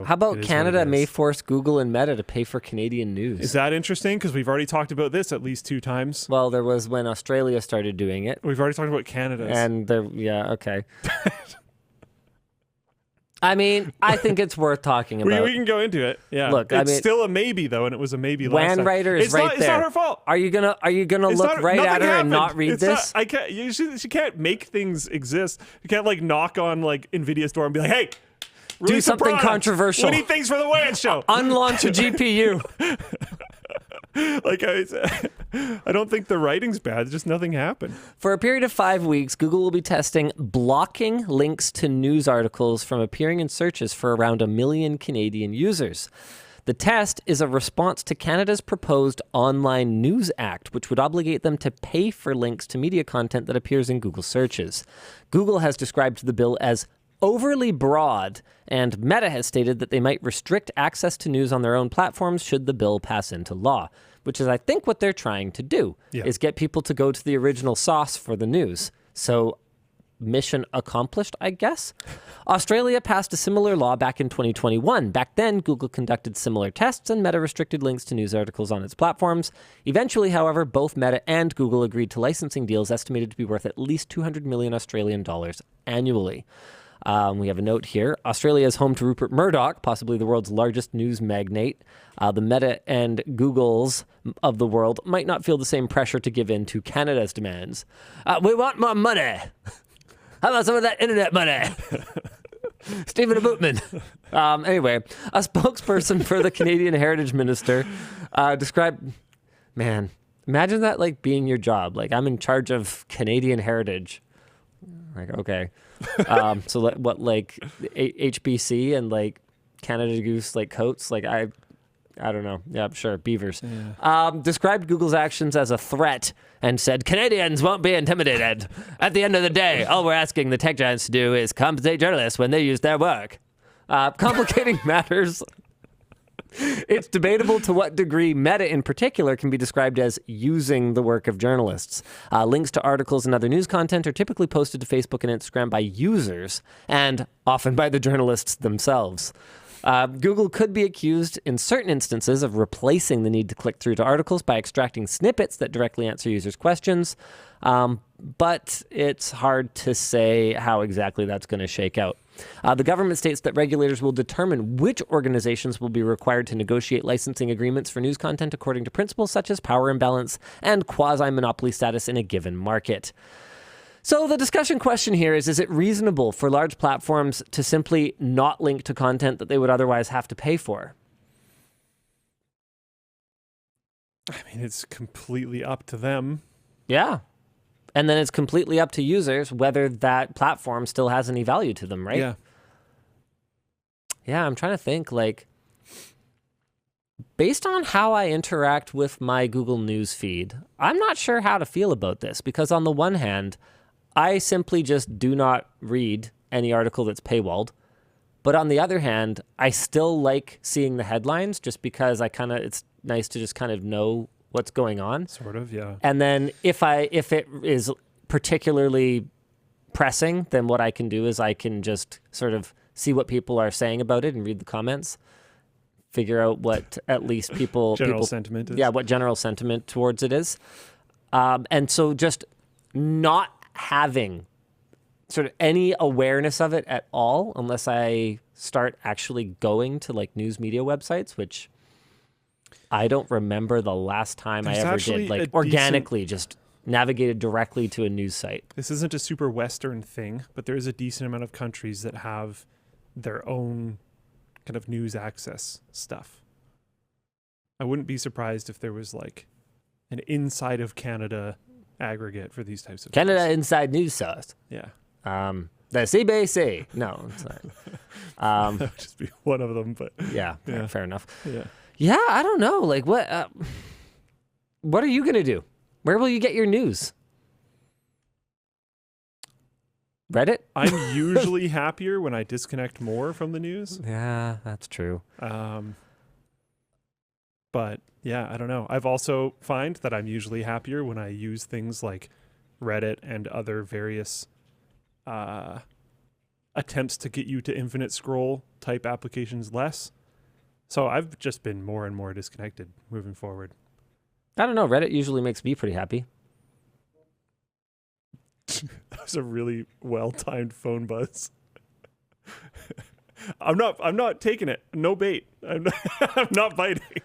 How about it is Canada what it may is. force Google and Meta to pay for Canadian news? Is that interesting? Because we've already talked about this at least 2 times. Well, there was when Australia started doing it. We've already talked about Canada's. And there, yeah, okay. I mean, I think it's worth talking about. we can go into it. Yeah. Look, it's I mean, still a maybe though, and it was a maybe last time. Writer is It's right not, there. It's not her fault. Are you gonna It's look not- right at nothing her and happened. not read It's this? Not, I can't. She can't make things exist. You can't like knock on like Nvidia's door and be like, "Hey, release a something product. controversial. We need things for the Wayans show." Unlaunch a GPU. Like I don't think the writing's bad. Just nothing happened. For a period of 5 weeks, Google will be testing blocking links to news articles from appearing in searches for around 1 million Canadian users. The test is a response to Canada's proposed Online News Act, which would obligate them to pay for links to media content that appears in Google searches. Google has described the bill as overly broad, and Meta has stated that they might restrict access to news on their own platforms should the bill pass into law, which is, I think, what they're trying to do, is get people to go to the original source for the news. So mission accomplished, I guess. Australia passed a similar law back in 2021. Back then, Google conducted similar tests and Meta restricted links to news articles on its platforms. Eventually, however, both Meta and Google agreed to licensing deals estimated to be worth at least 200 million Australian dollars annually. We have a note here. Australia is home to Rupert Murdoch, possibly the world's largest news magnate. The Meta and Googles of the world might not feel the same pressure to give in to Canada's demands. We want more money. How about some of that internet money? Stephen Bootman. Anyway, a spokesperson for the Canadian Heritage Minister described, man, imagine that like being your job. Like, I'm in charge of Canadian Heritage. Like, okay. So what, like HBC and like Canada Goose like coats? Like I don't know. Yeah, sure. Beavers. Yeah. Described Google's actions as a threat and said Canadians won't be intimidated. At the end of the day, all we're asking the tech giants to do is compensate journalists when they use their work. Complicating matters. It's debatable to what degree Meta in particular can be described as using the work of journalists. Links to articles and other news content are typically posted to Facebook and Instagram by users and often by the journalists themselves. Google could be accused in certain instances of replacing the need to click through to articles by extracting snippets that directly answer users' questions. But it's hard to say how exactly that's going to shake out. The government states that regulators will determine which organizations will be required to negotiate licensing agreements for news content according to principles such as power imbalance and quasi-monopoly status in a given market. So the discussion question here is it reasonable for large platforms to simply not link to content that they would otherwise have to pay for? I mean, it's completely up to them. Yeah. And then it's completely up to users whether that platform still has any value to them, right? Yeah. Yeah, I'm trying to think, like, based on how I interact with my Google News feed, I'm not sure how to feel about this because on the one hand, I simply just do not read any article that's paywalled. But on the other hand, I still like seeing the headlines just because it's nice to just kind of know what's going on. Sort of, yeah. And then if it is particularly pressing, then what I can do is I can just sort of see what people are saying about it and read the comments, figure out what at least General sentiment is. Yeah, what general sentiment towards it is. And so just not having sort of any awareness of it at all, unless I start actually going to like news media websites, which I don't remember the last time I ever did, like organically just navigated directly to a news site. This isn't a super Western thing, but there is a decent amount of countries that have their own kind of news access stuff. I wouldn't be surprised if there was like an inside of Canada aggregate for these types of Canada things. Inside News Source. Yeah. The CBC. No, it's not. That would just be one of them, but Yeah, fair enough. yeah. Yeah, I don't know. Like, what are you going to do? Where will you get your news? Reddit? I'm usually happier when I disconnect more from the news. Yeah, that's true. But yeah, I don't know. I've also find that I'm usually happier when I use things like Reddit and other various attempts to get you to infinite scroll type applications less. So I've just been more and more disconnected moving forward. I don't know. Reddit usually makes me pretty happy. That was a really well-timed phone buzz. I'm not taking it. No bait. I'm not biting.